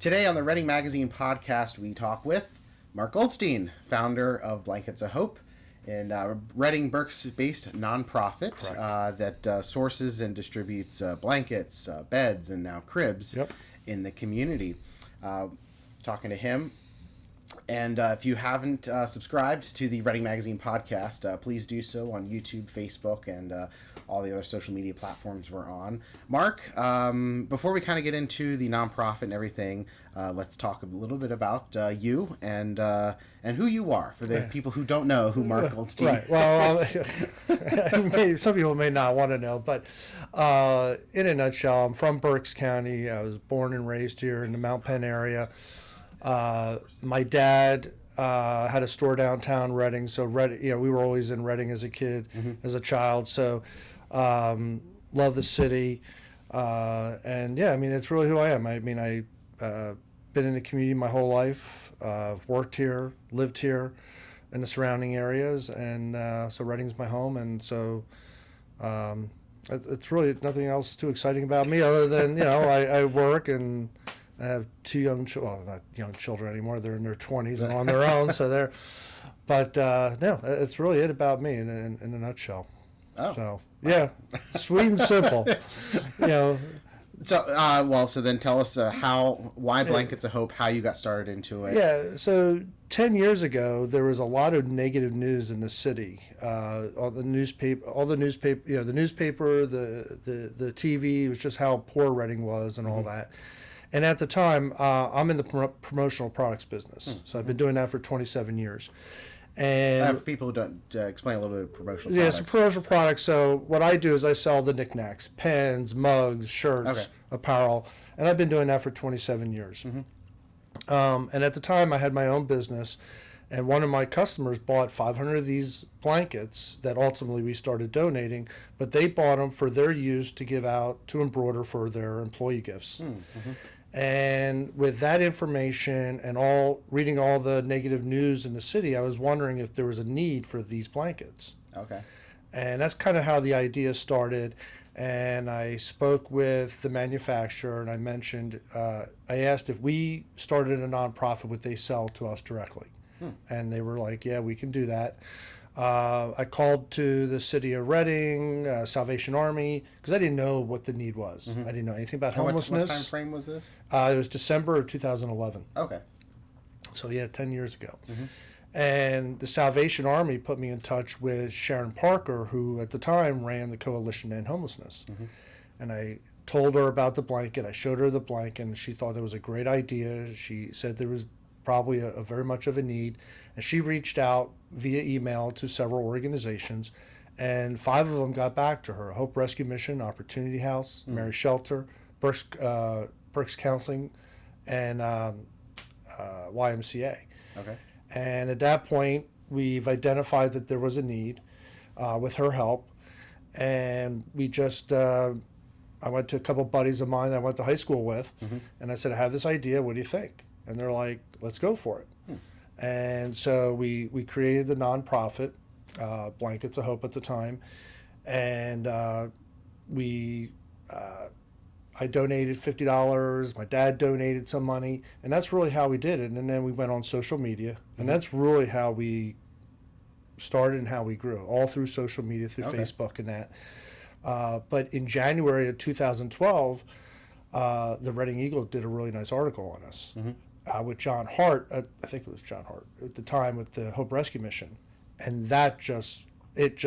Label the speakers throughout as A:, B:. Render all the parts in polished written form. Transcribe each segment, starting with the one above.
A: Today on the Reading Magazine podcast, we talk with Marc Goldstein, founder of Blankets of Hope, and Reading Berks-based nonprofit that sources and distributes blankets, beds, and now cribs in the community. Talking to him. And if you haven't subscribed to the Reading Magazine podcast, please do so on YouTube, Facebook, and all the other social media platforms we're on. Marc, before we kind of get into the nonprofit and everything, let's talk a little bit about you and who you are for the people who don't know who Marc Goldstein is.
B: Well, some people may not want to know, but in a nutshell, I'm from Berks County. I was born and raised here in the Mount Penn area. My dad had a store downtown Reading, so we were always in Reading as a kid, as a child. So love the city, and it's really who I am. I've been in the community my whole life. Worked here, lived here, in the surrounding areas, and so Reading's my home, and so. It's really nothing else too exciting about me other than I work and. I have two not young children anymore. They're in their 20s and on their own. So it's really it about me in a nutshell.
A: Oh.
B: So, yeah, sweet and simple.
A: So then tell us why Blankets of Hope, how you got started into it.
B: Yeah, so 10 years ago, there was a lot of negative news in the city. The newspaper, the TV, it was just how poor Reading was and all that. And at the time, I'm in the promotional products business. So I've been doing that for 27 years. And
A: for people who don't explain a little bit of promotional products.
B: Yeah, so promotional products. So what I do is I sell the knickknacks, pens, mugs, shirts, apparel. And I've been doing that for 27 years. And at the time, I had my own business. And one of my customers bought 500 of these blankets that ultimately we started donating, but they bought them for their use to give out, to embroider for their employee gifts. And with that information and reading all the negative news in the city, I was wondering if there was a need for these blankets.
A: Okay.
B: And that's kind of how the idea started. And I spoke with the manufacturer, and I mentioned, I asked if we started a nonprofit, would they sell to us directly? And they were like, yeah, we can do that. I called to the city of Reading, Salvation Army, because I didn't know what the need was. I didn't know anything about homelessness.
A: What time frame was this?
B: It was December of 2011.
A: Okay.
B: So, 10 years ago. And the Salvation Army put me in touch with Sharon Parker, who at the time ran the Coalition to End Homelessness. And I told her about the blanket. I showed her the blanket, and she thought it was a great idea. She said there was probably a very much of a need. And she reached out via email to several organizations, and 5 of them got back to her: Hope Rescue Mission, Opportunity House, Mary Shelter, Berks Counseling, and YMCA.
A: Okay.
B: And at that point, we've identified that there was a need with her help, and we just I went to a couple buddies of mine that I went to high school with, and I said, I have this idea, what do you think? And they're like, let's go for it. And so we created the nonprofit, Blankets of Hope at the time, and I donated $50. My dad donated some money, and that's really how we did it. And then we went on social media, and that's really how we started and how we grew, all through social media, through Facebook and that. But in January of 2012, the Reading Eagle did a really nice article on us. With John Hart, I think it was John Hart at the time, with the Hope Rescue Mission, and that it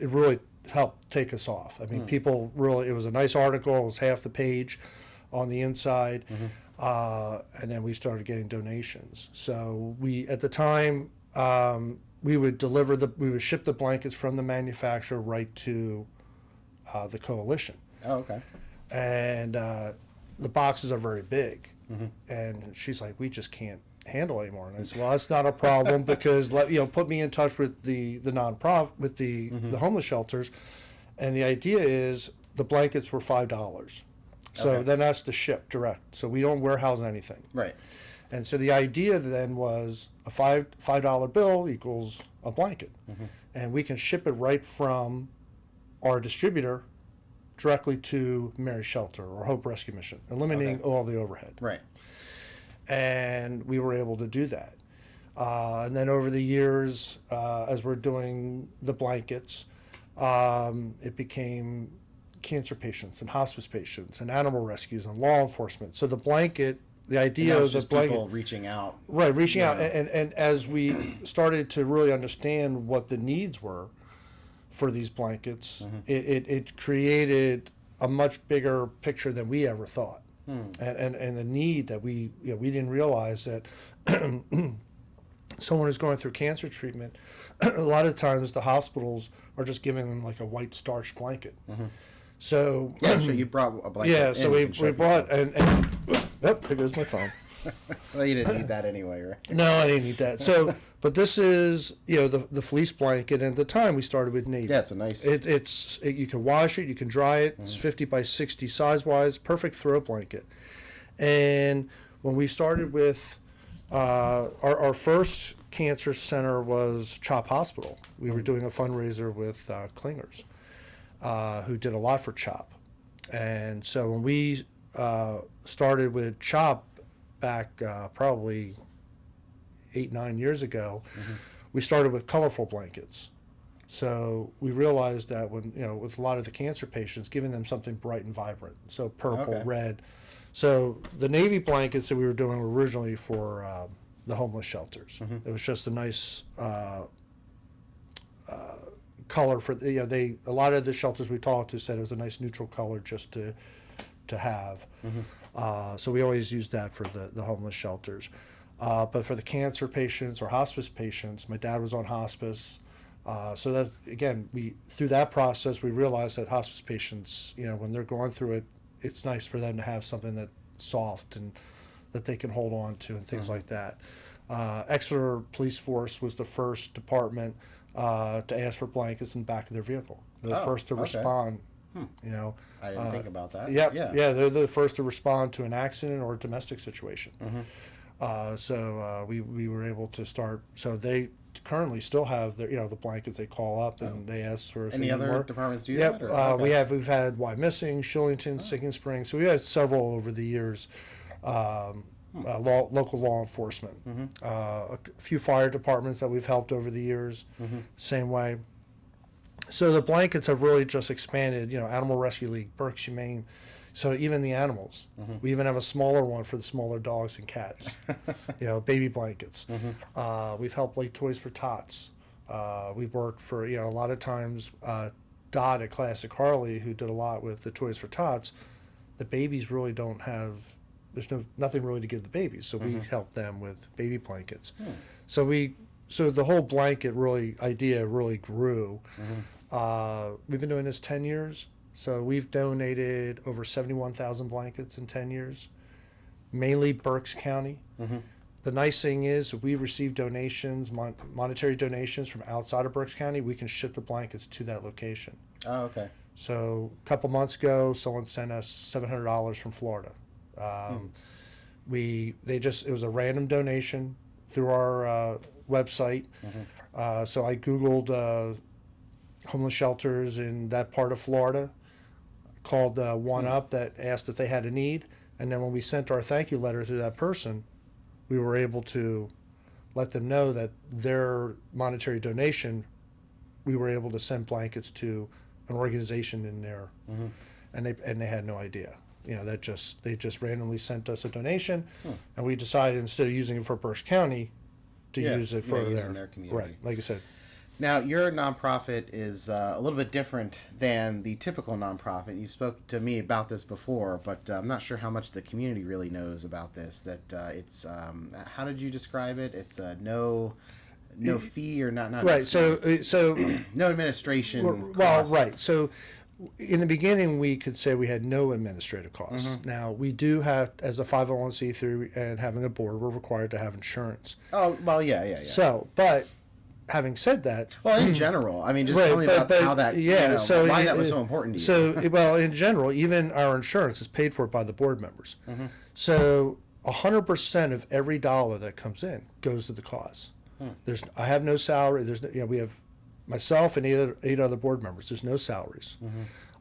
B: really helped take us off. I mean, people really, it was a nice article. It was half the page on the inside, and then we started getting donations. So we, at the time, we would ship the blankets from the manufacturer right to the coalition.
A: Oh, okay.
B: And the boxes are very big. And she's like, we just can't handle anymore. And I said, well, that's not a problem, because put me in touch with the nonprofit, with the homeless shelters, and the idea is the blankets were $5. So then that's to ship direct. So we don't warehouse anything.
A: Right.
B: And so the idea then was a $5 bill equals a blanket, and we can ship it right from our distributor directly to Mary's Shelter or Hope Rescue Mission, eliminating all the overhead.
A: Right.
B: And we were able to do that. And then over the years, as we're doing the blankets, it became cancer patients and hospice patients and animal rescues and law enforcement. So the blanket, the idea of the blanket,
A: people reaching out,
B: right, reaching out, and as we started to really understand what the needs were for these blankets, it created a much bigger picture than we ever thought, and a need that we didn't realize that someone who's going through cancer treatment, a lot of times the hospitals are just giving them like a white starch blanket. So
A: so you brought a blanket.
B: Yeah, so we brought and oh, there goes my phone.
A: Well, you didn't need that anyway, right?
B: No, I didn't need that. So, but this is the fleece blanket. And at the time, we started with navy.
A: Yeah, it's a nice.
B: You can wash it, you can dry it. It's 50 by 60 size wise, perfect throw blanket. And when we started with our first cancer center was CHOP Hospital. We were doing a fundraiser with Klingers, who did a lot for CHOP. And so when we started with CHOP back probably 8-9 years ago, we started with colorful blankets. So we realized that when with a lot of the cancer patients, giving them something bright and vibrant, so purple, red. So the navy blankets that we were doing were originally for the homeless shelters. It was just a nice color for a lot of the shelters we talked to said it was a nice neutral color just to have. So we always used that for the homeless shelters. But for the cancer patients or hospice patients, my dad was on hospice. So that's, again, through that process, we realized that hospice patients, when they're going through it, it's nice for them to have something that's soft and that they can hold on to and things like that. Exeter Police Force was the first department to ask for blankets in the back of their vehicle. They're the first to respond.
A: I didn't think about that.
B: Yeah, they're the first to respond to an accident or a domestic situation. So we were able to start. So they currently still have their the blankets they call up and they ask for.
A: Any other
B: more.
A: departments do that?
B: Yep, we've had Y Missing, Shillington, Sinking Spring. So we had several over the years. Local law enforcement, a few fire departments that we've helped over the years, same way. So the blankets have really just expanded, Animal Rescue League, Berks Humane, so even the animals. We even have a smaller one for the smaller dogs and cats, baby blankets. We've helped like Toys for Tots. We've worked for, a lot of times, Dot at Classic Harley, who did a lot with the Toys for Tots, the babies really don't have, there's nothing really to give the babies, so we help them with baby blankets. So the whole blanket idea really grew. We've been doing this 10 years, so we've donated over 71,000 blankets in 10 years, mainly Berks County. The nice thing is, if we receive donations, monetary donations from outside of Berks County, we can ship the blankets to that location.
A: Oh, okay.
B: So a couple months ago, someone sent us $700 from Florida. It was a random donation through our website. So I Googled homeless shelters in that part of Florida, called one up that asked if they had a need, and then when we sent our thank you letter to that person, we were able to let them know that their monetary donation, we were able to send blankets to an organization in there, and they had no idea. They just randomly sent us a donation, and we decided instead of using it for Berks County, to use it for
A: their community.
B: Right, like I said.
A: Now, your nonprofit is a little bit different than the typical nonprofit. You spoke to me about this before, but I'm not sure how much the community really knows about this. That it's how did you describe it? It's no fee or not
B: right. So
A: no administration.
B: Well, right. So in the beginning, we could say we had no administrative costs. Now, we do have, as a 501c3 and having a board, we're required to have insurance.
A: Oh, well, yeah.
B: So, but having said that...
A: Well, in general, I mean, just tell me about how that, why that was so important to you.
B: So, well, in general, even our insurance is paid for by the board members. So 100% of every dollar that comes in goes to the cause. I have no salary. We have myself and eight other board members. There's no salaries.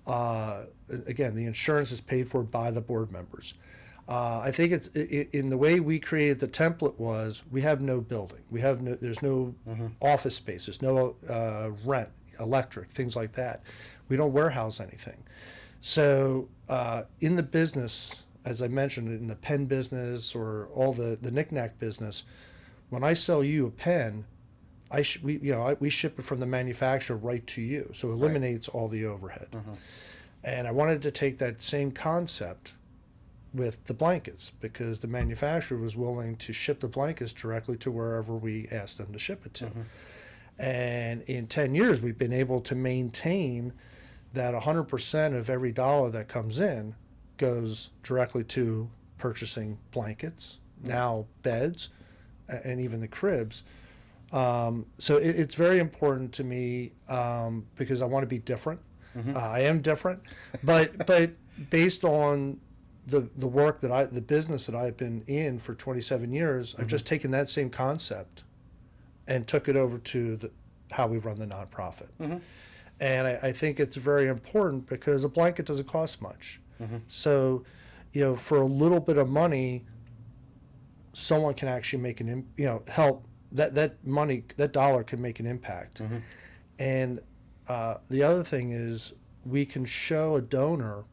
B: Again, the insurance is paid for by the board members. I think it's in the way we created the template was we have no building, there's no office space, there's no rent, electric, things like that. We don't warehouse anything. So in the business, as I mentioned, in the pen business or all the knickknack business, when I sell you a pen, we ship it from the manufacturer right to you, so it eliminates all the overhead. And I wanted to take that same concept with the blankets because the manufacturer was willing to ship the blankets directly to wherever we asked them to ship it to. And in 10 years, we've been able to maintain that 100% of every dollar that comes in goes directly to purchasing blankets, now beds, and even the cribs. So it's very important to me because I want to be different. I am different, but based on the work the business that I've been in for 27 years, I've just taken that same concept and took it over to how we run the nonprofit. And I think it's very important because a blanket doesn't cost much. So, for a little bit of money, someone can actually make help that dollar can make an impact. And the other thing is we can show a donor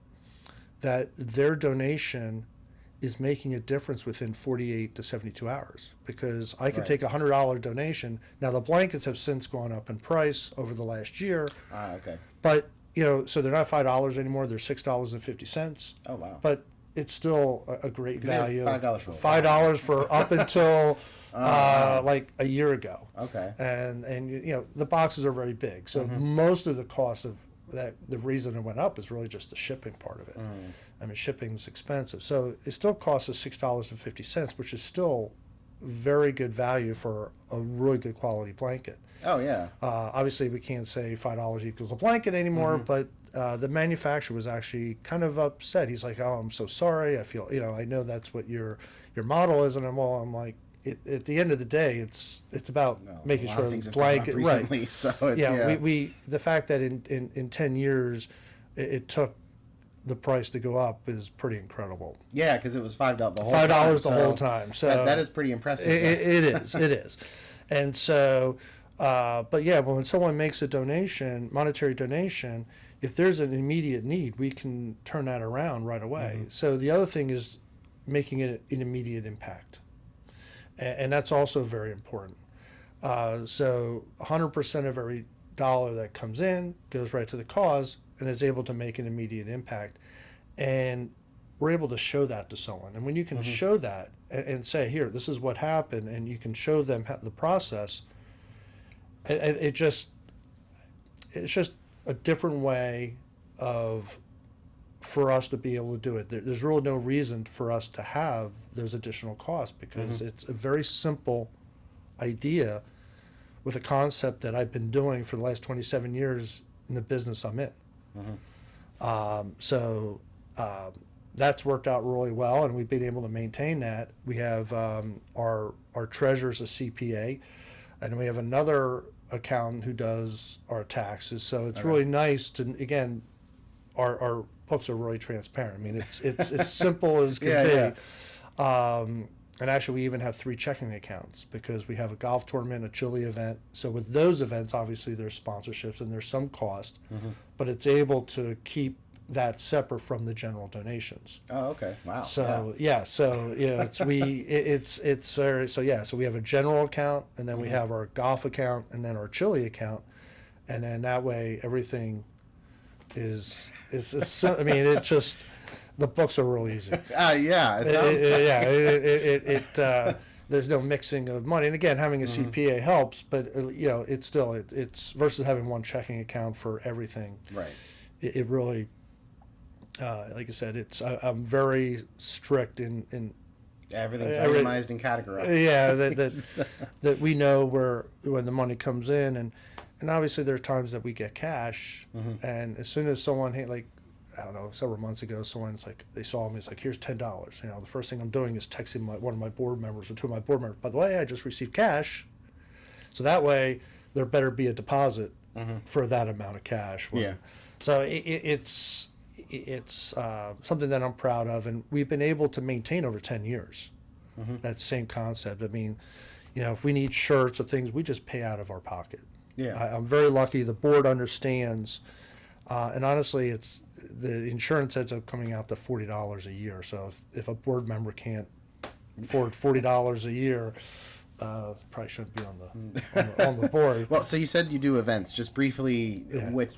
B: that their donation is making a difference within 48 to 72 hours because I can take a $100 donation. Now the blankets have since gone up in price over the last year. But so they're not $5 anymore, they're $6.50.
A: Oh wow.
B: But it's still a great value.
A: $5
B: for up until like a year ago.
A: Okay.
B: And the boxes are very big. So most of the cost of that, the reason it went up is really just the shipping part of it. I mean, shipping's expensive. So it still costs us $6.50, which is still very good value for a really good quality blanket.
A: Oh yeah.
B: Obviously we can't say $5 equals a blanket anymore, but the manufacturer was actually kind of upset. He's like, "Oh, I'm so sorry. I feel, I know that's what your model is," and I'm like, at the end of the day, it's about making sure the blanket
A: recently, right. So
B: we the fact that in 10 years it took the price to go up is pretty incredible.
A: Yeah, because it was $5 the whole
B: $5 the whole time. So
A: that is pretty impressive.
B: It is, and so. But yeah, when someone makes a monetary donation, if there's an immediate need, we can turn that around right away. So the other thing is making it an immediate impact. And that's also very important. So 100% of every dollar that comes in goes right to the cause and is able to make an immediate impact. And we're able to show that to someone. And when you can show that and say, here, this is what happened, and you can show them the process, it's just a different way for us to be able to do it. There's really no reason for us to have those additional costs because it's a very simple idea with a concept that I've been doing for the last 27 years in the business I'm in. So that's worked out really well, and we've been able to maintain that. We have our treasurer's a CPA, and we have another accountant who does our taxes. So it's really nice to, again, our books are really transparent. I mean, it's as simple as can be. And actually, we even have 3 checking accounts because we have a golf tournament, a chili event. So with those events, obviously there's sponsorships and there's some cost, but it's able to keep that separate from the general donations.
A: Oh, okay. Wow.
B: So it's very, so we have a general account, and then we have our golf account, and then our chili account, and then that way everything is I mean, it just, the books are real easy. It sounds there's no mixing of money, and again, having a CPA helps, but it's still it's versus having one checking account for everything.
A: Right.
B: It really, like I said, I'm very strict in
A: everything's itemized and categorized.
B: Yeah, that we know when the money comes in, and obviously there's times that we get cash, and as soon as someone I don't know, several months ago, someone's like, they saw me, it's like, here's $10. The first thing I'm doing is texting one of my board members or 2 of my board members, by the way, I just received cash. So that way, there better be a deposit for that amount of cash. So it's something that I'm proud of, and we've been able to maintain over 10 years. That same concept. I mean, if we need shirts or things, we just pay out of our pocket.
A: Yeah.
B: I'm very lucky. The board understands, and honestly, it's the insurance ends up coming out to $40 a year. So if a board member can't afford $40 a year, probably shouldn't be on the board.
A: Well, so you said you do events. Just briefly,
B: Yeah.
A: what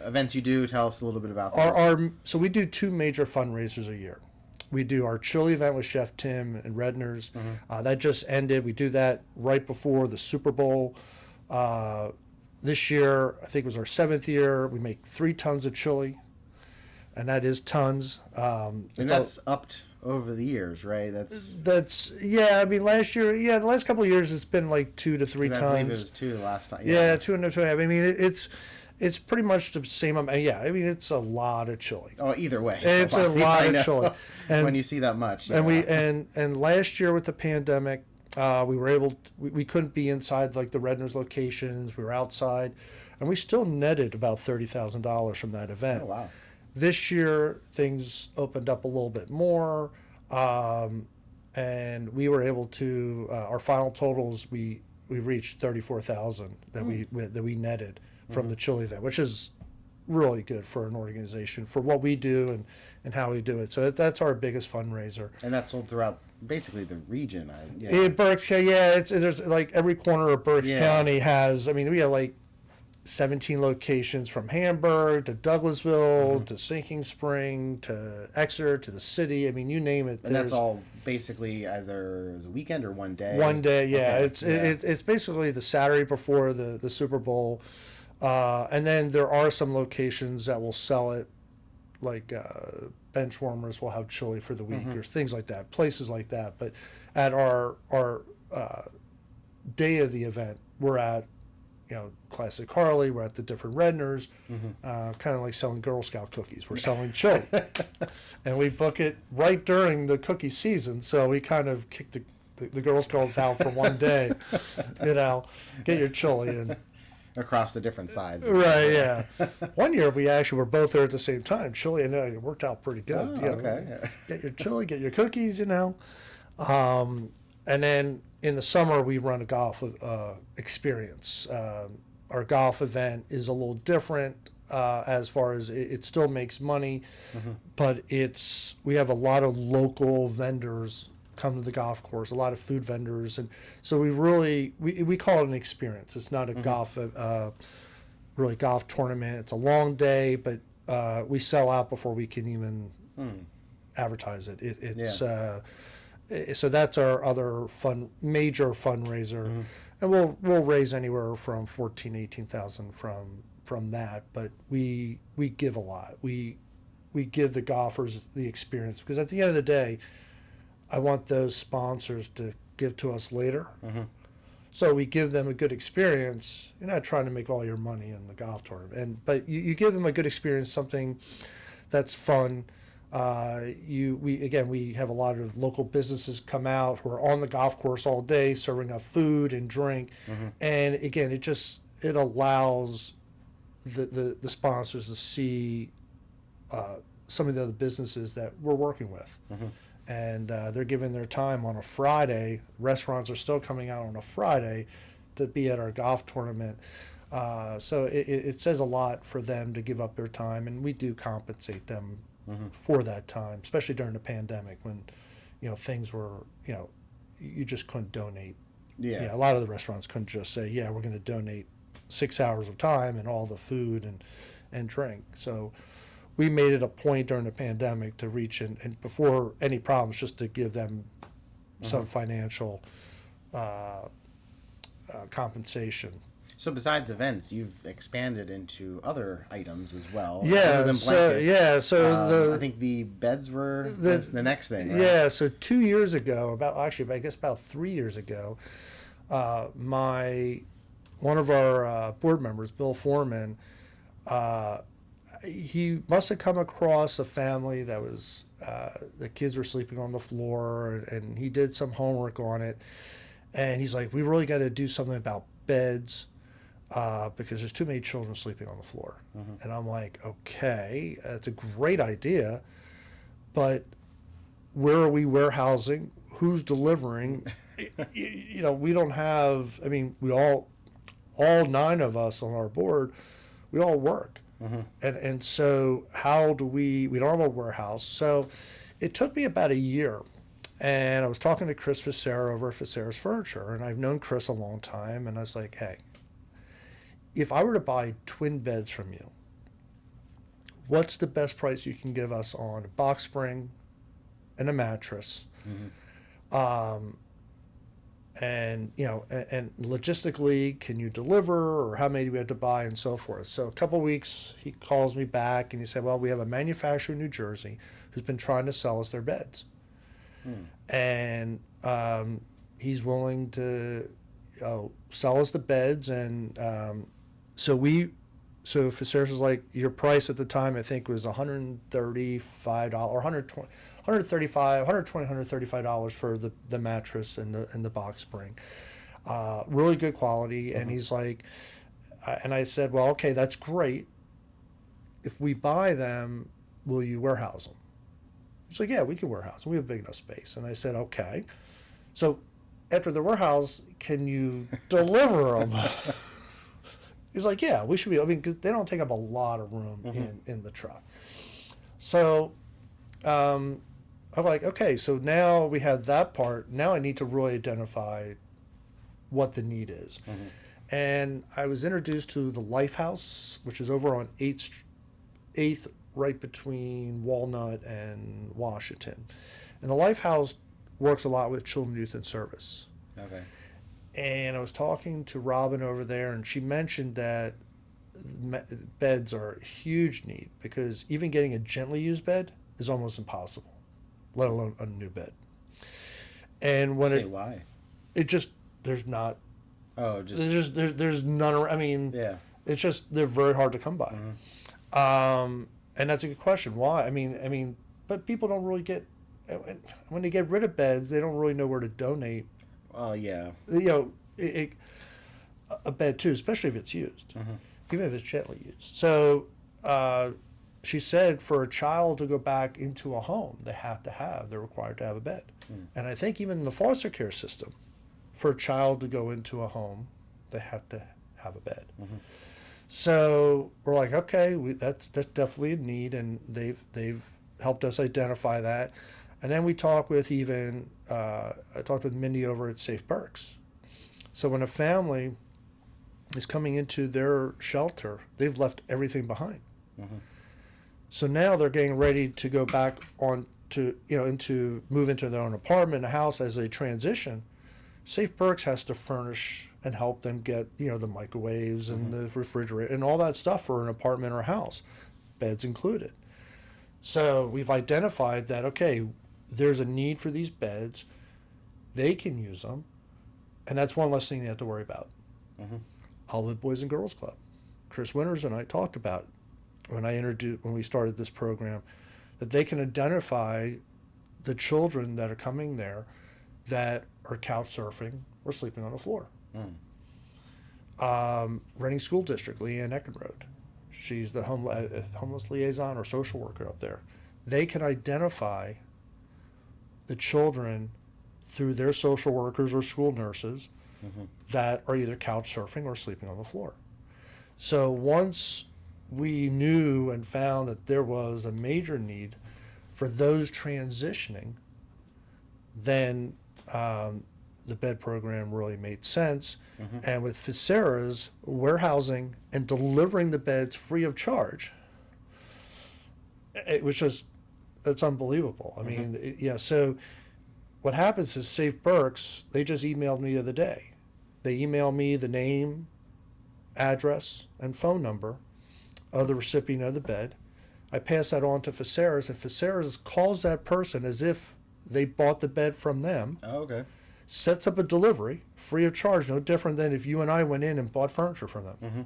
A: events you do? Tell us a little bit about that.
B: So we do two major fundraisers a year. We do our chili event with Chef Tim and Redner's. That just ended. We do that right before the Super Bowl. This year, I think it was our 7th year. We make 3 tons of chili, and that is tons.
A: And that's upped over the years, right?
B: Yeah. I mean, last year, the last couple of years, it's been like 2 to 3
A: I
B: tons.
A: believe it was 2 last time.
B: Yeah, 2 and 2.5. I mean, it's pretty much the same amount. Yeah, I mean, it's a lot of chili.
A: Oh, either way,
B: It's a lot of chili. And
A: when you see that much,
B: and we and last year with the pandemic, we were able we couldn't be inside like the Redner's locations. We were outside, and we still netted about $30,000 from that event.
A: Oh, wow.
B: This year things opened up a little bit more, and we were able to our final totals we reached 34,000 that we netted from the chili event, which is really good for an organization for what we do and how we do it. So that's our biggest fundraiser.
A: And that's sold throughout basically the region.
B: In Berks, there's like every corner of Berks County has. I mean, we have like 17 locations from Hamburg to Douglasville to Sinking Spring to Exeter to the city. I mean, you name it.
A: And that's all basically either as a weekend or one day.
B: One day, yeah.
A: Okay.
B: It's basically the Saturday before the Super Bowl. And then there are some locations that will sell it, like Benchwarmers will have chili for the week or things like that, places like that. But at our day of the event, we're at, Classic Harley, we're at the different Redners, kind of like selling Girl Scout cookies. We're selling chili. And we book it right during the cookie season, so we kind of kick the Girl Scouts out for one day, get your chili and
A: across the different sides.
B: Right, yeah. One year we actually were both there at the same time, chili, and it worked out pretty good.
A: Oh, okay.
B: Get your chili, get your cookies, and then in the summer we run a golf experience. Our golf event is a little different as far as it still makes money, but we have a lot of local vendors come to the golf course, a lot of food vendors, and so we call it an experience. It's not a golf tournament. It's a long day, but we sell out before we can even advertise it. So that's our other major fundraiser, and we'll raise anywhere from 14,000 to 18,000 from that. But we give a lot. We give the golfers the experience, because at the end of the day, I want those sponsors to give to us later. So we give them a good experience. You're not trying to make all your money in the golf tournament, but you give them a good experience, something that's fun. We have a lot of local businesses come out who are on the golf course all day serving up food and drink, and again, it allows the sponsors to see some of the other businesses that we're working with. And they're giving their time on a Friday. Restaurants are still coming out on a Friday to be at our golf tournament. So it says a lot for them to give up their time, and we do compensate them for that time, especially during the pandemic when, things were, you just couldn't donate. A lot of the restaurants couldn't just say, we're going to donate 6 hours of time and all the food and drink. So we made it a point during the pandemic to reach and before any problems, just to give them some financial compensation.
A: So besides events, you've expanded into other items as well.
B: Yeah,
A: other than blankets.
B: So
A: I think the beds were the next thing. Right?
B: Yeah, so 2 years ago, about 3 years ago, one of our board members, Bill Foreman, he must have come across a family that was the kids were sleeping on the floor, and he did some homework on it, and he's like, we really got to do something about beds. because there's too many children sleeping on the floor. And I'm like, okay, that's a great idea, but where are we warehousing? Who's delivering? We don't have, I mean, all 9 of us on our board, we all work. And so how do we don't have a warehouse. So it took me about a year. And I was talking to Chris Facera over at Facera's Furniture, and I've known Chris a long time. And I was like, hey, if I were to buy twin beds from you, what's the best price you can give us on a box spring and a mattress? And logistically, can you deliver, or how many do we have to buy, and so forth. So a couple of weeks, he calls me back and he said, well, we have a manufacturer in New Jersey who's been trying to sell us their beds. And he's willing to sell us the beds. And so Facera's was like, your price at the time, I think, was $135 or $120. $135 for the mattress and the box spring. Really good quality. And he's like, and I said, well, okay, that's great. If we buy them, will you warehouse them? He's like, yeah, we can warehouse them. We have big enough space. And I said, okay. So after the warehouse, can you deliver them? He's like, yeah, we should be. I mean, because they don't take up a lot of room in the truck. So I'm like, okay, so now we have that part. Now I need to really identify what the need is. And I was introduced to the Life House, which is over on 8th, right between Walnut and Washington. And the Life House works a lot with children, youth, and service.
A: Okay.
B: And I was talking to Robin over there, and she mentioned that beds are a huge need, because even getting a gently used bed is almost impossible, let alone a new bed. And when
A: why?
B: It just, there's not.
A: Oh, just
B: there's none. I mean,
A: yeah.
B: It's just, they're very hard to come by. And that's a good question. Why? I mean, but people don't really get, when they get rid of beds, they don't really know where to donate.
A: Oh, yeah.
B: A bed too, especially if it's used, even if it's gently used. So she said for a child to go back into a home, they're required to have a bed. And I think even in the foster care system, for a child to go into a home, they have to have a bed. So we're like, okay, that's definitely a need, and they've helped us identify that. And then we talk with I talked with Mindy over at Safe Berks. So when a family is coming into their shelter, they've left everything behind. So now they're getting ready to go back on to, move into their own apartment, a house as they transition. Safe Berks has to furnish and help them get, the microwaves and the refrigerator and all that stuff for an apartment or house, beds included. So we've identified that, okay, there's a need for these beds. They can use them. And that's one less thing they have to worry about. Olive Boys and Girls Club. Chris Winters and I talked about when we started this program, that they can identify the children that are coming there that are couch surfing or sleeping on the floor. Reading School District, Leanne Eckenrode. She's the homeless liaison or social worker up there. They can identify the children through their social workers or school nurses that are either couch surfing or sleeping on the floor. So once we knew and found that there was a major need for those transitioning, then the bed program really made sense. And with Facera's warehousing and delivering the beds free of charge, it was just, it's unbelievable. I mean, so what happens is Safe Berks, they just emailed me the other day. They emailed me the name, address, and phone number of the recipient of the bed. I pass that on to Facera's, and Facera's calls that person as if they bought the bed from them.
A: Oh, okay.
B: Sets up a delivery free of charge, no different than if you and I went in and bought furniture from them.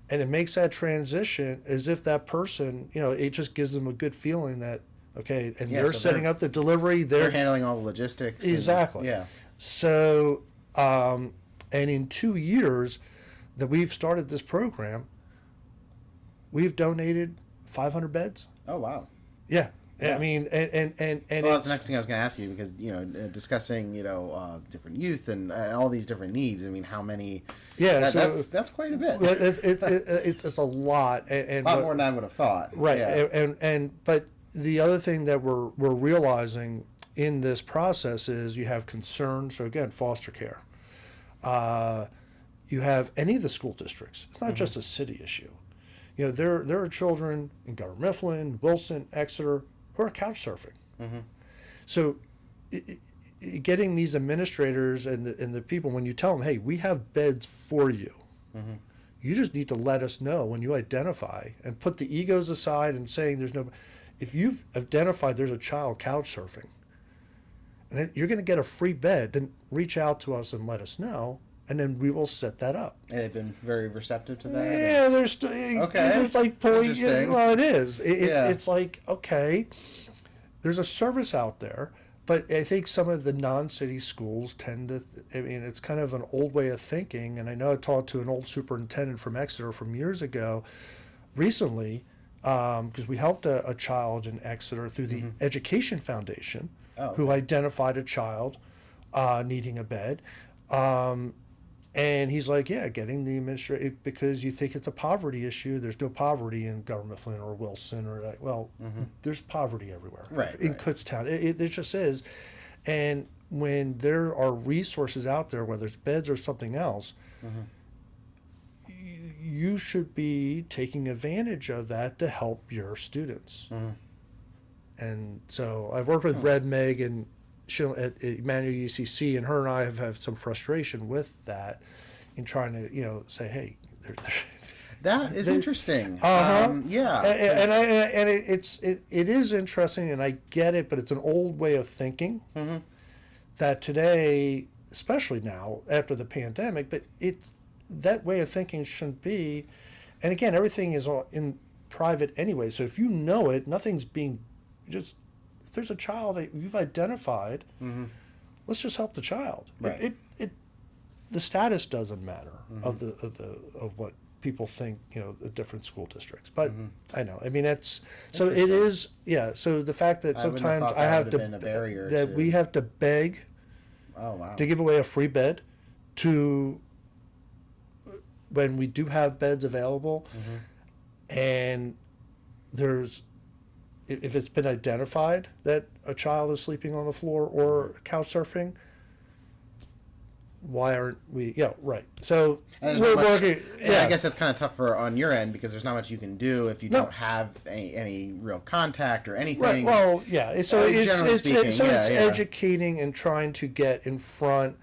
B: And it makes that transition as if that person, it just gives them a good feeling that, okay, and they're setting up the delivery. They're
A: handling all the logistics.
B: Exactly.
A: Yeah.
B: So, and in 2 years, that we've started this program, we've donated 500 beds.
A: Oh, wow.
B: Yeah.
A: Yeah.
B: I mean, and
A: Well, that's the next thing I was going to ask you, because, discussing, different youth and all these different needs. I mean, how many?
B: Yeah,
A: that's quite a bit.
B: It's a lot, and
A: a lot more than I would have thought.
B: Right,
A: Yeah.
B: But the other thing that we're realizing in this process is you have concern. So again, foster care. You have any of the school districts. It's not just a city issue. There are children in Governor Mifflin, Wilson, Exeter who are couch surfing. So getting these administrators and the people, when you tell them, hey, we have beds for you, you just need to let us know when you identify, and put the egos aside and saying there's no, if you've identified there's a child couch surfing and you're going to get a free bed, then reach out to us and let us know, and then we will set that up.
A: And they've been very receptive to that.
B: Yeah, there's
A: okay.
B: It's like pulling. Well, it is.
A: Yeah.
B: It's like, okay, there's a service out there, but I think some of the non-city schools tend to. I mean, it's kind of an old way of thinking. And I know I talked to an old superintendent from Exeter from years ago, recently, because we helped a child in Exeter through the Education Foundation, who identified a child needing a bed. And he's like, yeah, getting the administrator, because you think it's a poverty issue. There's no poverty in Governor Mifflin or Wilson there's poverty everywhere.
A: Right.
B: In Kutztown. It just is. And when there are resources out there, whether it's beds or something else, you should be taking advantage of that to help your students. And so I worked with Red Meg and at Emmanuel UCC, and her and I have had some frustration with that in trying to, say, hey,
A: that is interesting. Yeah,
B: and it is interesting, and I get it, but it's an old way of thinking that today, especially now after the pandemic, but that way of thinking shouldn't be. And again, everything is all in private anyway. So if you know it, nothing's being just. There's a child that you've identified, let's just help the child.
A: Right.
B: The status doesn't matter of what people think, the different school districts. But I know. I mean, it's so it is. Yeah. So the fact that sometimes I have to we have to beg to give away a free bed to when we do have beds available, and there's. If it's been identified that a child is sleeping on the floor or couch surfing, why aren't we? Yeah, right. So we're working. Yeah,
A: I guess that's kind of tough on your end, because there's not much you can do if you don't have any real contact or anything.
B: Right. Well, yeah. So it's educating and trying to get in front.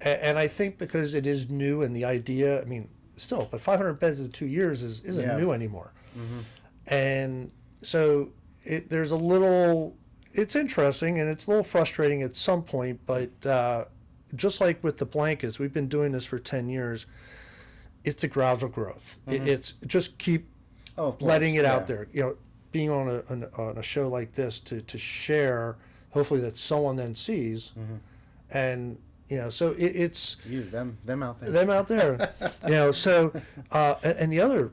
B: And I think because it is new, and the idea, I mean, still, but 500 beds in 2 years isn't new anymore. And so. There's a little, it's interesting and it's a little frustrating at some point, but just like with the blankets, we've been doing this for 10 years. It's a gradual growth. It's just keep letting it out there. Being on a show like this to share, hopefully that someone then sees, and so it's
A: them out there.
B: Them out there. So and the other.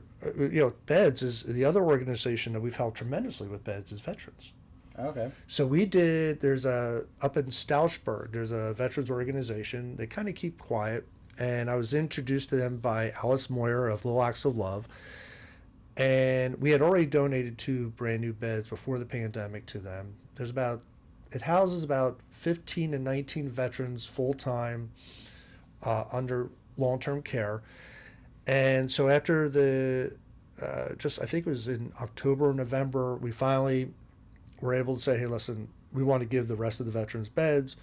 B: Beds is the other organization that we've helped tremendously with beds is veterans.
A: Okay.
B: So there's up in Stouchburg, there's a veterans organization. They kind of keep quiet, and I was introduced to them by Alice Moyer of Little Acts of Love, and we had already donated 2 brand new beds before the pandemic to them. It houses about 15 to 19 veterans full-time under long-term care. And so after I think it was in October or November, we finally were able to say, hey, listen, we want to give the rest of the veterans beds.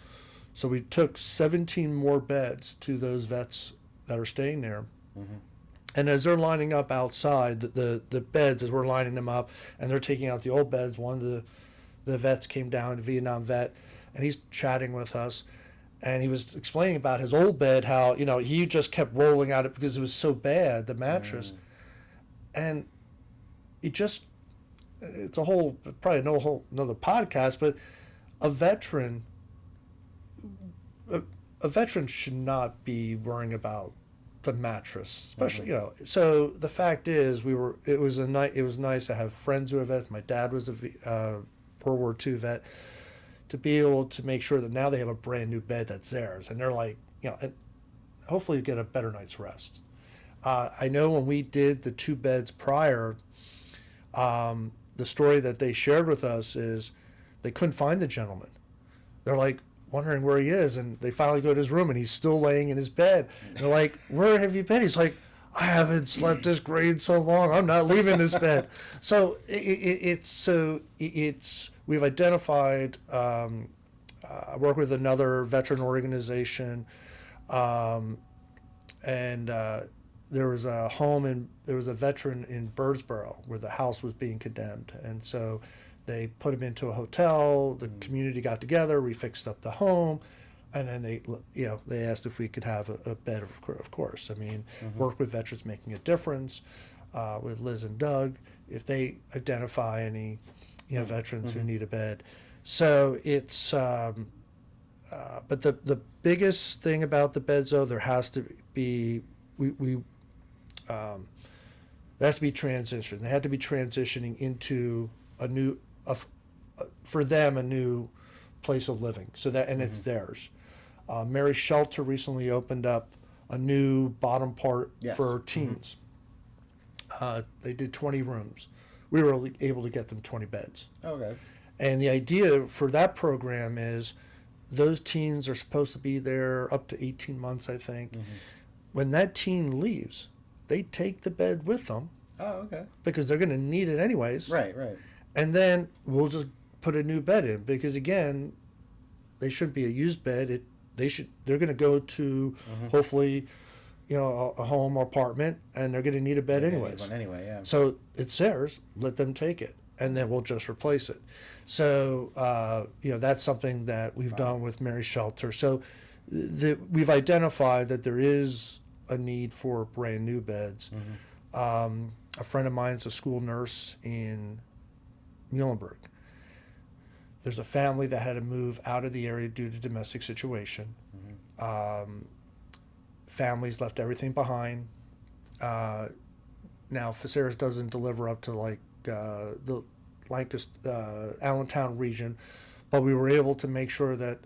B: So we took 17 more beds to those vets that are staying there. And as they're lining up outside, the beds, as we're lining them up, and they're taking out the old beds, one of the vets came down, a Vietnam vet, and he's chatting with us. And he was explaining about his old bed, how, he just kept rolling out it because it was so bad, the mattress. And it's probably another podcast, but a veteran should not be worrying about the mattress, especially So the fact is, it was nice to have friends who are vets. My dad was a World War II vet, to be able to make sure that now they have a brand new bed that's theirs, and they're like, and hopefully get a better night's rest. I know when we did the 2 beds prior, the story that they shared with us is they couldn't find the gentleman. They're like wondering where he is, and they finally go to his room, and he's still laying in his bed. They're like, "Where have you been?" He's like, "I haven't slept this great in so long. I'm not leaving this bed." So we've identified. I work with another veteran organization, and there was a veteran in Birdsboro where the house was being condemned, and so they put him into a hotel. The community got together, we fixed up the home, and then they asked if we could have a bed. Of course, I mean, work with Veterans Making a Difference, with Liz and Doug, if they identify any veterans who need a bed. So it's but the biggest thing about the beds, though, there has to be there has to be transition. They had to be transitioning into a new for them a new place of living. So that, and it's theirs. Mary's Shelter recently opened up a new bottom part for teens. They did 20 rooms. We were able to get them 20 beds.
A: Okay.
B: And the idea for that program is those teens are supposed to be there up to 18 months, I think. When that teen leaves, they take the bed with them.
A: Oh, okay.
B: Because they're going to need it anyways.
A: Right.
B: And then we'll just put a new bed in, because again, they shouldn't be a used bed. They're going to go to hopefully, a home or apartment, and they're going to need a bed anyways.
A: Anyway, yeah.
B: So it's theirs. Let them take it, and then we'll just replace it. So that's something that we've done with Mary's Shelter. So we've identified that there is a need for brand new beds. A friend of mine is a school nurse in Muhlenberg. There's a family that had to move out of the area due to domestic situation. Families left everything behind. Now, Faceres doesn't deliver up to like the Lancaster, Allentown region, but we were able to make sure that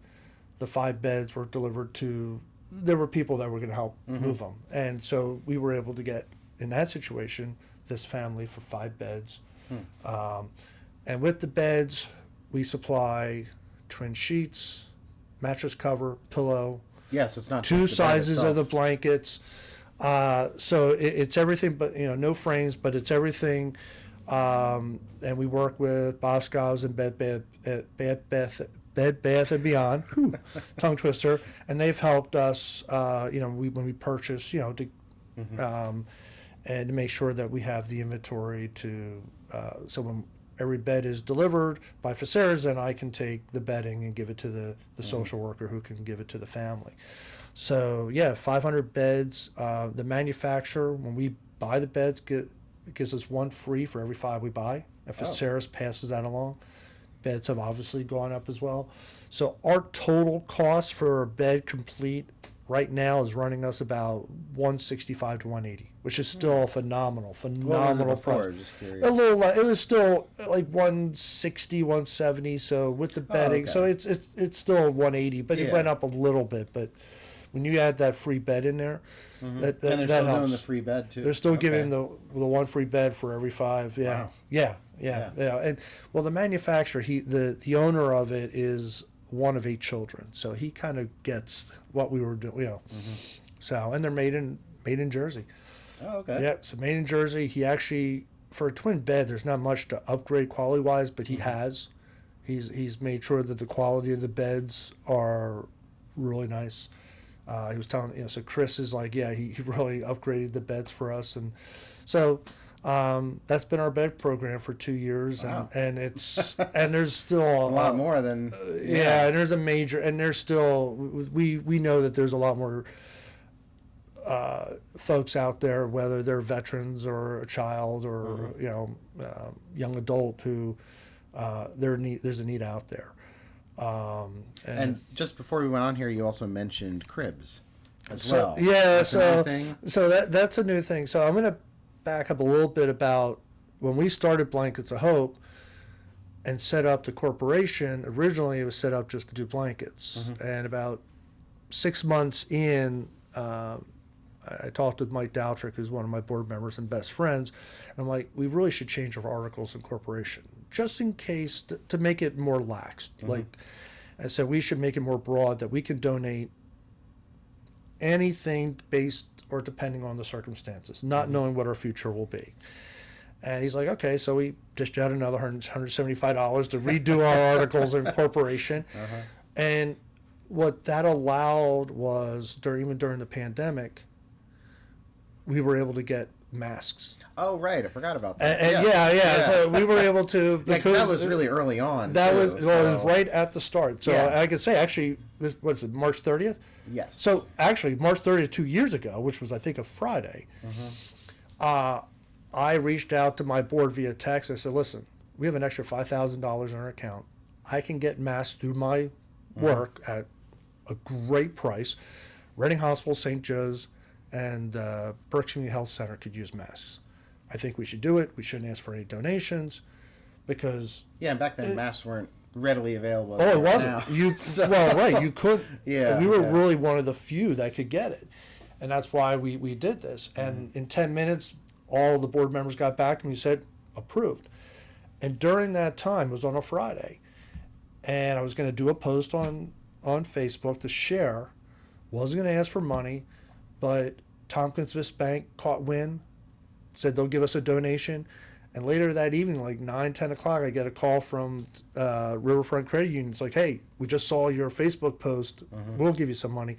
B: the 5 beds were delivered to. There were people that were going to help move them, and so we were able to get, in that situation, this family for 5 beds. And with the beds, we supply twin sheets, mattress cover, pillow.
A: Yeah, so it's not
B: 2
A: just the bed
B: sizes
A: itself.
B: of the blankets. So it's everything, but no frames, but it's everything. And we work with Boscov's and Bed Bath and Beyond, tongue twister, and they've helped us. When we purchase, and to make sure that we have the inventory to. So when every bed is delivered by Faceres, then I can take the bedding and give it to the social worker, who can give it to the family. So 500 beds. The manufacturer, when we buy the beds, gives us 1 free for every 5 we buy. If Faceres passes that along. Beds have obviously gone up as well. So our total cost for a bed complete right now is running us about $165 to $180, which is still a phenomenal
A: What was it before?
B: price.
A: Just curious.
B: A little, it was still like $160, $170. So with the bedding,
A: okay.
B: so it's still $180, but it went up a little bit. But when you add that free bed in there, that
A: and they're
B: that
A: still
B: helps.
A: doing the free bed too.
B: They're still giving the 1 free bed for every 5. Yeah.
A: Wow.
B: Yeah. And the manufacturer, the owner of it is one of 8 children, so he kind of gets what we were doing. So, and they're made in Jersey.
A: Oh, okay.
B: Yeah, so made in Jersey. He actually, for a twin bed, there's not much to upgrade quality wise, but he has. He's made sure that the quality of the beds are really nice. He was telling, so Chris is like, he really upgraded the beds for us, and so that's been our bed program for 2 years.
A: Wow.
B: and it's and there's still
A: a lot more than
B: and there's a major, and there's still, we know that there's a lot more folks out there, whether they're veterans or a child or young adult, who there's a need out there.
A: And just before we went on here, you also mentioned cribs. as well.
B: Yeah,
A: That's a new thing?
B: so that's a new thing. So I'm going to back up a little bit about when we started Blankets of Hope and set up the corporation. Originally, it was set up just to do blankets, and about 6 months in, I talked with Mike Doutrick, who's one of my board members and best friends. And I'm like, we really should change our articles in corporation, just in case, to make it more lax. Like I said, we should make it more broad, that we can donate anything based or depending on the circumstances, not knowing what our future will be. And he's like, okay, so we dished out another $175 to redo our articles in corporation. And what that allowed was, even during the pandemic, we were able to get masks.
A: Oh, right. I forgot about that.
B: And yeah. So we were able to,
A: because that was really early on.
B: That was, it was right at the start. So I could say, actually, what is it, March 30th?
A: Yes.
B: So actually, March 30th, 2 years ago, which was, I think, a Friday, I reached out to my board via text. I said, listen, we have an extra $5,000 in our account. I can get masks through my work at a great price. Reading Hospital, St. Joe's, and Berks Community Health Center could use masks. I think we should do it. We shouldn't ask for any donations because...
A: Yeah, and back then masks weren't readily available.
B: Oh, it wasn't. Well, right, you could.
A: Yeah.
B: We were really one of the few that could get it. And that's why we did this. And in 10 minutes, all the board members got back to me and said, approved. And during that time, it was on a Friday, and I was going to do a post on Facebook to share. Wasn't going to ask for money, but Tompkins Vist Bank caught wind, said they'll give us a donation. And later that evening, like 9, 10 o'clock, I get a call from Riverfront Credit Union. It's like, hey, we just saw your Facebook post. We'll give you some money.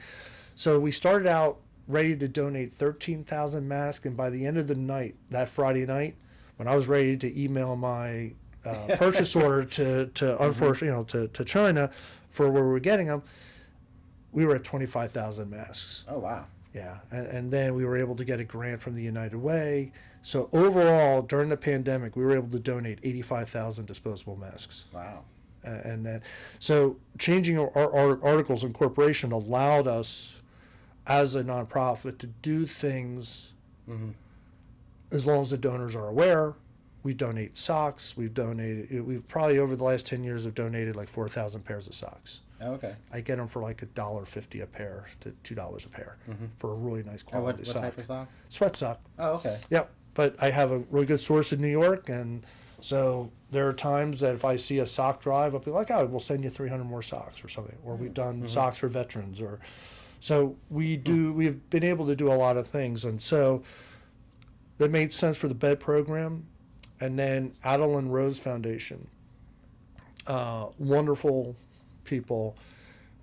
B: So we started out ready to donate 13,000 masks. And by the end of the night, that Friday night, when I was ready to email my purchase order to unfortunately, to China for where we were getting them, we were at 25,000 masks.
A: Oh, wow.
B: Yeah. And then we were able to get a grant from the United Way. So overall, during the pandemic, we were able to donate 85,000 disposable masks.
A: Wow.
B: And then, so changing our articles in corporation allowed us, as a nonprofit, to do things as long as the donors are aware. We donate socks. We've probably over the last 10 years have donated like 4,000 pairs of socks.
A: Oh, okay.
B: I get them for like $1.50 a pair to $2 a pair for a really nice quality sock.
A: What type of sock?
B: Sweat sock.
A: Oh, okay.
B: Yep. But I have a really good source in New York, and so there are times that if I see a sock drive, I'll be like, oh, we'll send you 300 more socks or something. Or we've done socks for veterans. So we've been able to do a lot of things. And so that made sense for the bed program. And then Adeline Rose Foundation, wonderful people,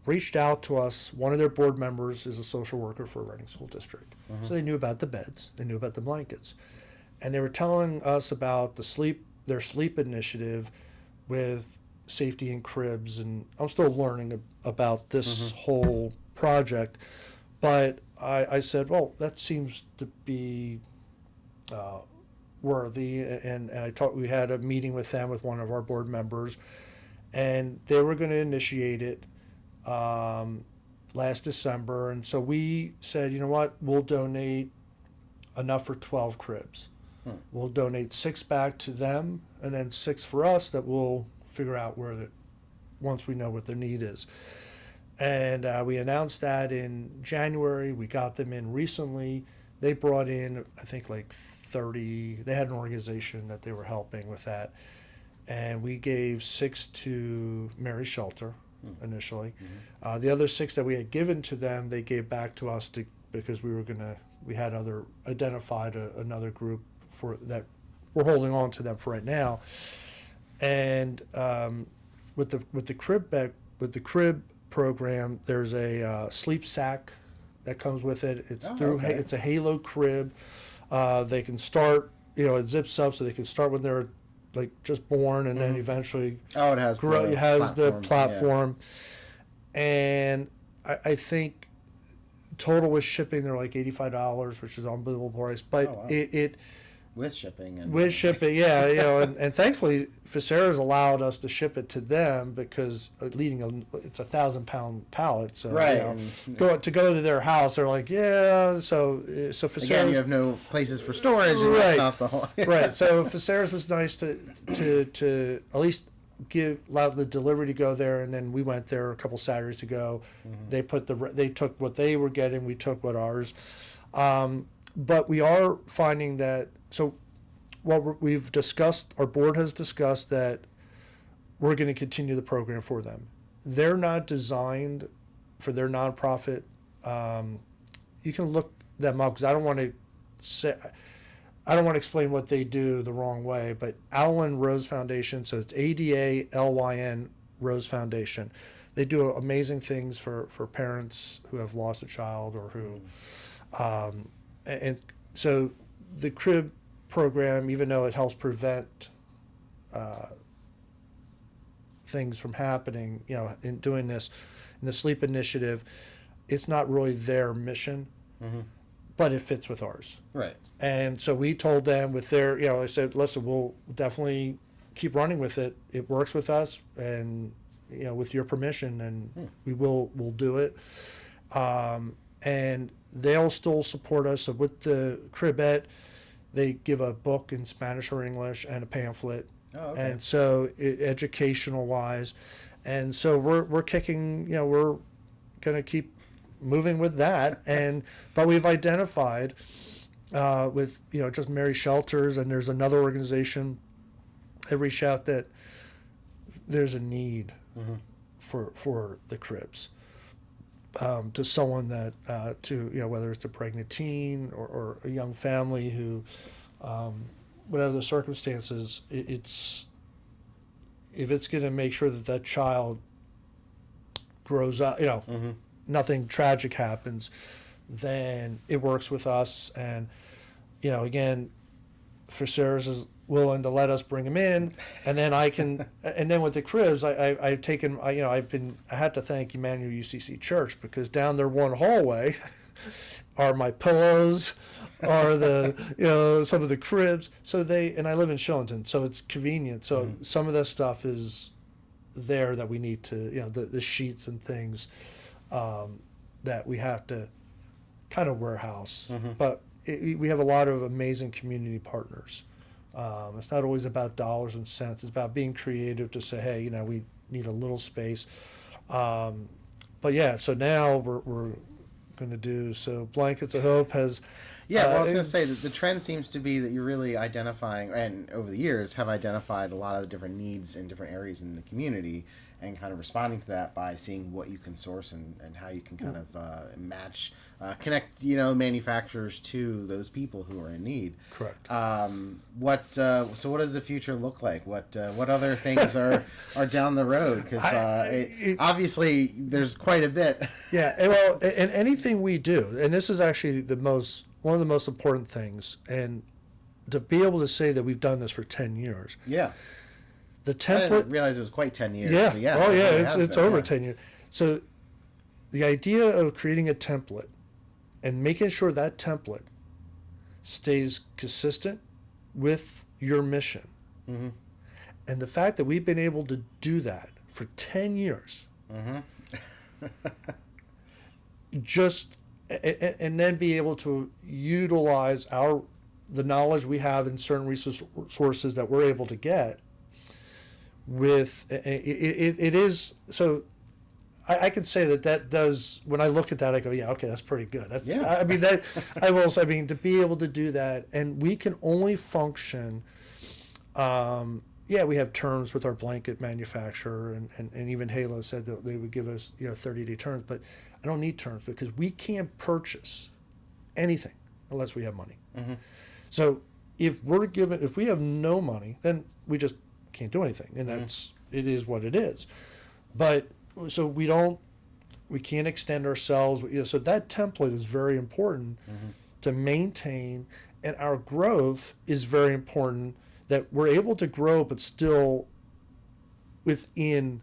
B: reached out to us. One of their board members is a social worker for Reading School District. So they knew about the beds. They knew about the blankets. And they were telling us about their sleep initiative with safety in cribs. And I'm still learning about this whole project. But I said, well, that seems to be worthy. And we had a meeting with them, with one of our board members. And they were going to initiate it last December. And so we said, you know what, we'll donate enough for 12 cribs. We'll donate 6 back to them, and then 6 for us that we'll figure out once we know what their need is. And we announced that in January. We got them in recently. They brought in, I think, like 30. They had an organization that they were helping with that. And we gave 6 to Mary's Shelter initially. The other 6 that we had given to them, they gave back to us because we had identified another group for that we're holding on to them for right now. And with the crib program, there's a sleep sack that comes with it. It's it's a Halo crib. They can start, it zips up so they can start when they're like just born, and then eventually
A: it has
B: the platform. Yeah. And I think total with shipping they're like $85, which is an unbelievable price. But
A: with shipping and
B: yeah, you know, and thankfully Facera's allowed us to ship it to them because it's 1,000-pound pallet. So
A: right,
B: you know, to go to their house, they're like, yeah. So Facera's,
A: again, you have no places for storage, and
B: right,
A: that's not the whole
B: right. So Facera's was nice to at least allow the delivery to go there, and then we went there a couple Saturdays ago. Mm-hmm. They took what they were getting, we took what ours. But we are finding that, so what we've discussed, our board has discussed that we're going to continue the program for them. They're not designed for their nonprofit. You can look them up because I don't want to explain what they do the wrong way, but Allen Rose Foundation, so it's ADALYN Rose Foundation. They do amazing things for parents who have lost a child or who, and so the crib program, even though it helps prevent things from happening, you know, in doing this, in the sleep initiative, it's not really their mission, but it fits with ours.
A: Right.
B: And so we told them with their, you know, I said, listen, we'll definitely keep running with it. It works with us, and you know, with your permission, and we'll do it. And they'll still support us. So with the Cribette, they give a book in Spanish or English and a pamphlet. Oh, okay. And so educational wise, and so we're kicking. You know, we're going to keep moving with that. But we've identified with, you know, just Mary Shelters, and there's another organization that reached out that there's a need for the cribs. To someone that, to, you know, whether it's a pregnant teen or a young family who, whatever the circumstances, if it's going to make sure that child grows up, you know, nothing tragic happens, then it works with us. And, you know, again, Facera's is willing to let us bring them in, and then I can, and then with the cribs, I've taken, you know, I had to thank Emmanuel UCC Church, because down their one hallway are my pillows, are the, you know, some of the cribs. So and I live in Shillington, so it's convenient. So some of that stuff is there that we need to, you know, the sheets and things that we have to kind of warehouse. But we have a lot of amazing community partners. It's not always about dollars and cents. It's about being creative to say, hey, you know, we need a little space. But yeah, so now we're going to do, so Blankets of Hope has...
A: Yeah, well, I was going to say that the trend seems to be that you're really identifying, and over the years have identified a lot of the different needs in different areas in the community, and kind of responding to that by seeing what you can source and how you can kind of match, connect, you know, manufacturers to those people who are in need.
B: Correct.
A: So what does the future look like? What other things are down the road? Because obviously there's quite a bit.
B: Yeah, well, and anything we do, and this is actually one of the most important things, and to be able to say that we've done this for 10 years.
A: Yeah.
B: The template.
A: I didn't realize it was quite 10 years.
B: Yeah.
A: Yeah.
B: Oh, yeah. It's over 10 years. So the idea of creating a template and making sure that template stays consistent with your mission. And the fact that we've been able to do that for 10 years, just, and then be able to utilize the knowledge we have in certain resources that we're able to get with it is, so I can say that does, when I look at that, I go, yeah, okay, that's pretty good. I mean, that I will say, I mean, to be able to do that, and we can only function, we have terms with our blanket manufacturer, and even Halo said that they would give us, you know, 30-day terms, but I don't need terms because we can't purchase anything unless we have money. So if we have no money, then we just can't do anything, and it is what it is. But so we can't extend ourselves, you know, so that template is very important to maintain, and our growth is very important, that we're able to grow but still within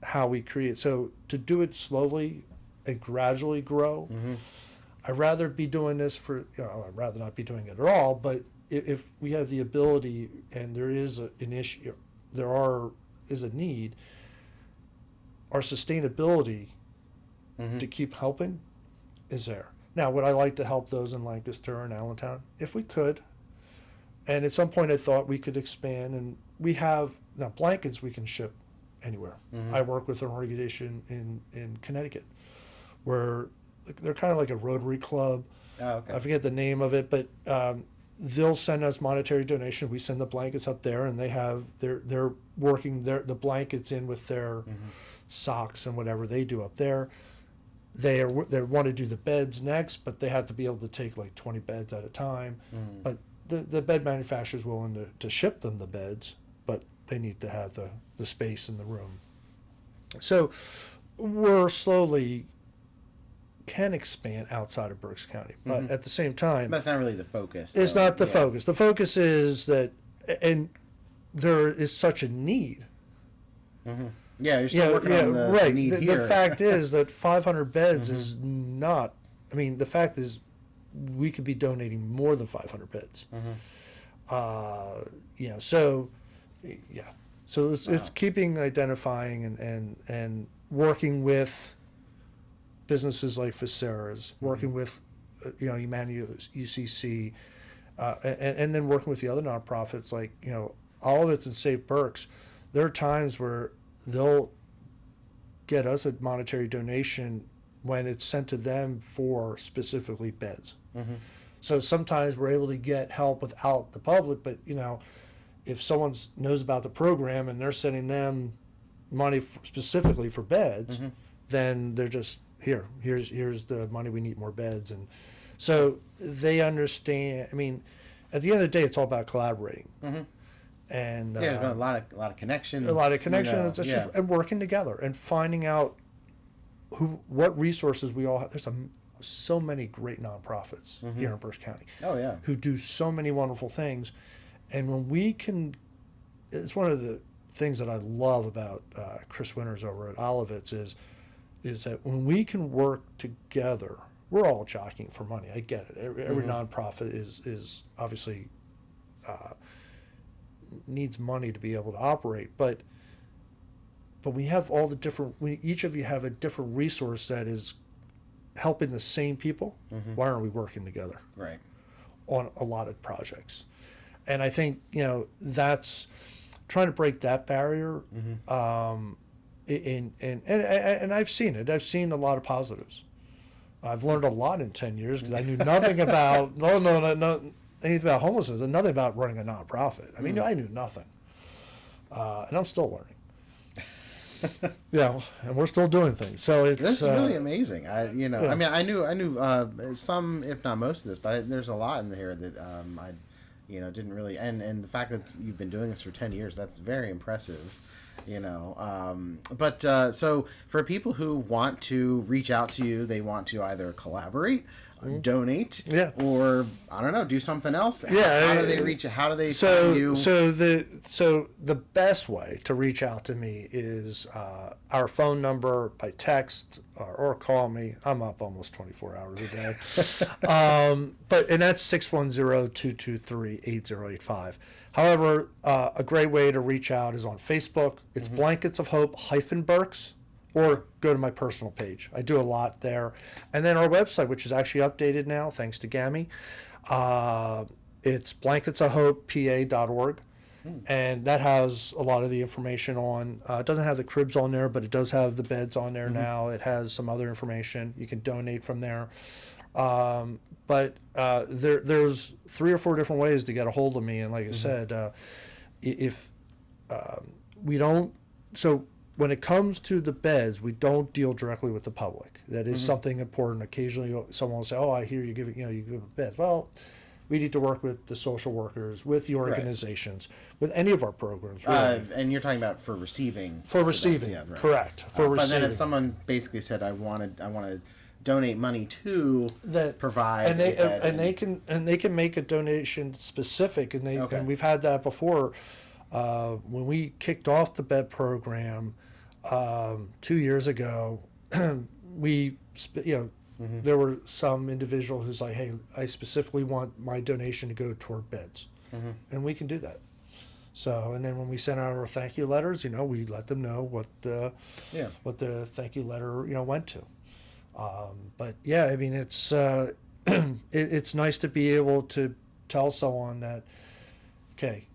B: how we create. So to do it slowly and gradually grow, I'd rather be doing this I'd rather not be doing it at all, but if we have the ability and there is an issue, is a need, our sustainability to keep helping is there. Now, would I like to help those in Lancaster and Allentown? If we could. And at some point I thought we could expand, and we have, now blankets we can ship anywhere. I work with an organization in Connecticut where they're kind of like a Rotary Club.
A: Oh, okay.
B: I forget the name of it, but they'll send us monetary donation. We send the blankets up there, and they're working the blankets in with their socks and whatever they do up there. They want to do the beds next, but they have to be able to take like 20 beds at a time. But the bed manufacturer's willing to ship them the beds, but they need to have the space in the room. So we're slowly can expand outside of Berks County, but at the same time,
A: That's not really the focus.
B: it's
A: though.
B: not the focus. The focus is that, and there is such a need.
A: Yeah, you're still working on the
B: right.
A: need here.
B: The fact is that 500 beds is not. I mean, the fact is, we could be donating more than 500 beds. So, yeah. So it's keeping identifying and working with businesses like Facera's, working with Emmanuel UCC, and then working with the other nonprofits like all of it's in Save Berks. There are times where they'll get us a monetary donation when it's sent to them for specifically beds. So sometimes we're able to get help without the public, but if someone knows about the program and they're sending them money specifically for beds, then they're just here's the money, we need more beds. And so they understand. I mean, at the end of the day, it's all about collaborating. And
A: there's been a lot of connections.
B: And working together and finding out what resources we all have. There's so many great nonprofits here in Berks County.
A: Oh yeah.
B: Who do so many wonderful things, and when we can, it's one of the things that I love about Chris Winters over at Olivets is that when we can work together, we're all jockeying for money. I get it. Every nonprofit is obviously needs money to be able to operate, but we have all the different. Each of you have a different resource that is helping the same people. Why aren't we working together?
A: Right.
B: On a lot of projects, and I think that's trying to break that barrier. And I've seen it. I've seen a lot of positives. I've learned a lot in 10 years because I knew nothing about no anything about homelessness and nothing about running a nonprofit. I mean, I knew nothing, and I'm still learning. And we're still doing things. So it's
A: this is really amazing. I mean, I knew some, if not most of this, but there's a lot in here that I didn't really. And the fact that you've been doing this for 10 years, that's very impressive. So for people who want to reach out to you, they want to either collaborate, donate, or I don't know, do something else. How do they reach? How do they find you?
B: So the best way to reach out to me is our phone number by text or call me. I'm up almost 24 hours a day. And that's 610-223-8085. However, a great way to reach out is on Facebook. It's Blankets of Hope -Berks, or go to my personal page. I do a lot there. And then our website, which is actually updated now, thanks to Gammy. It's blanketsofhopepa.org. And that has a lot of the information on. It doesn't have the cribs on there, but it does have the beds on there now. It has some other information. You can donate from there. But there's 3 or 4 different ways to get a hold of me. And like I said, if we don't, so when it comes to the beds, we don't deal directly with the public. That is something important. Occasionally, someone will say, "Oh, I hear you give a beds." Well, we need to work with the social workers, with the organizations, with any of our programs. Really.
A: And you're talking about for receiving.
B: For receiving, correct. For receiving.
A: But then if someone basically said, "I want to donate money to
B: that
A: provide,"
B: they can make a donation specific, and we've had that before. When we kicked off the bed program 2 years ago, we There were some individual who's like, hey, I specifically want my donation to go toward beds. And we can do that. So, and then when we send out our thank you letters, we let them know what the thank you letter, went to. But yeah, I mean, it's it's nice to be able to tell someone that, okay,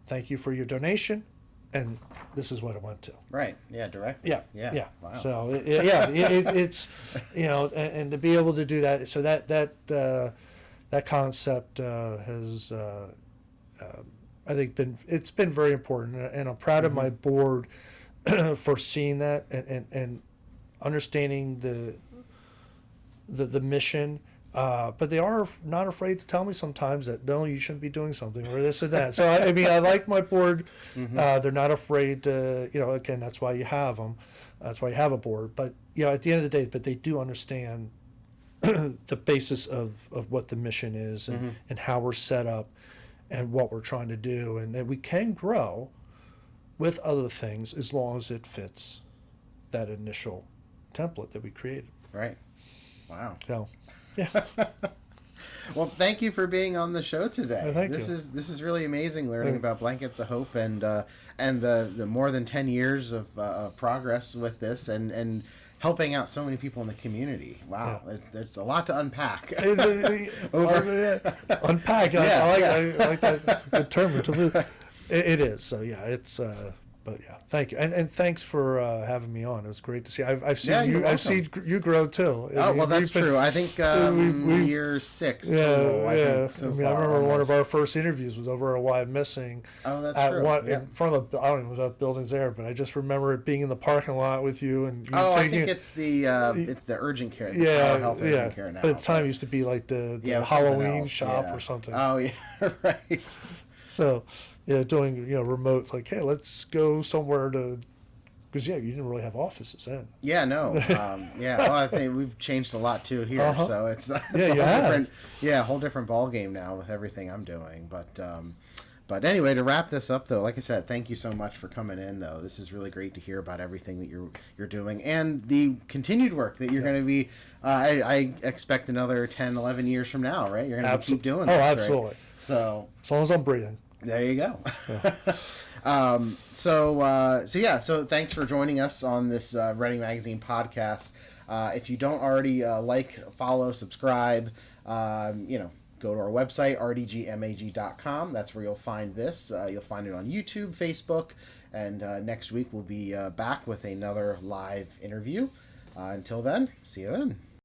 B: thank you for your donation, and this is what it went to.
A: Right. Yeah. Directly.
B: Yeah.
A: Wow.
B: So it's and to be able to do that, so that concept has I think it's been very important, and I'm proud of my board for seeing that and understanding the mission. But they are not afraid to tell me sometimes that, no, you shouldn't be doing something or this or that. So, I mean, I like my board. They're not afraid to, again, that's why you have them. That's why you have a board. But, at the end of the day, but they do understand the basis of what the mission is and how we're set up and what we're trying to do. And that we can grow with other things as long as it fits that initial template that we created.
A: Right. Wow.
B: So, yeah.
A: Well, thank you for being on the show today.
B: Thank
A: this
B: you.
A: This is really amazing learning about Blankets of Hope and the more than 10 years of progress with this and helping out so many people in the community. Wow,
B: Yeah.
A: there's a lot to unpack.
B: Unpack.
A: Yeah,
B: I like that. That's a good term. It is. So yeah, it's. But yeah, thank you, and thanks for having me on. It was great to see. I've seen you. I've seen you grow too.
A: Oh, well, that's true. I think year 6.
B: Yeah,
A: total, I
B: yeah.
A: think, so
B: I
A: far,
B: remember one
A: almost.
B: of our first interviews was over at Y Missing.
A: Oh, that's
B: at
A: true.
B: One,
A: Yeah.
B: in front of I don't even know what building's there, but I just remember it being in the parking lot with you and. You
A: I
B: taking
A: think it's the urgent care. The
B: yeah,
A: health
B: yeah.
A: urgent care now.
B: But at the time, it used to be like the
A: Yeah, it was something
B: Halloween
A: else,
B: shop
A: yeah.
B: or something.
A: Oh yeah, right.
B: So, doing remote, like, hey, let's go somewhere to, because you didn't really have offices then.
A: Yeah, no. Yeah, well, I think we've changed a lot too here, so it's a
B: you
A: whole
B: have.
A: different, whole different ball game now with everything I'm doing. But anyway, to wrap this up though, like I said, thank you so much for coming in though. This is really great to hear about everything that you're doing and the continued work that you're going to be. I expect another 10, 11 years from now, right? You're going to keep doing this.
B: Oh, absolutely.
A: Right? So
B: as long as I'm breathing.
A: there you go. Yeah. So thanks for joining us on this Reading Magazine podcast. If you don't already follow, subscribe, go to our website, rdgmag.com. That's where you'll find this. You'll find it on YouTube, Facebook, and next week we'll be back with another live interview. Until then, see you then.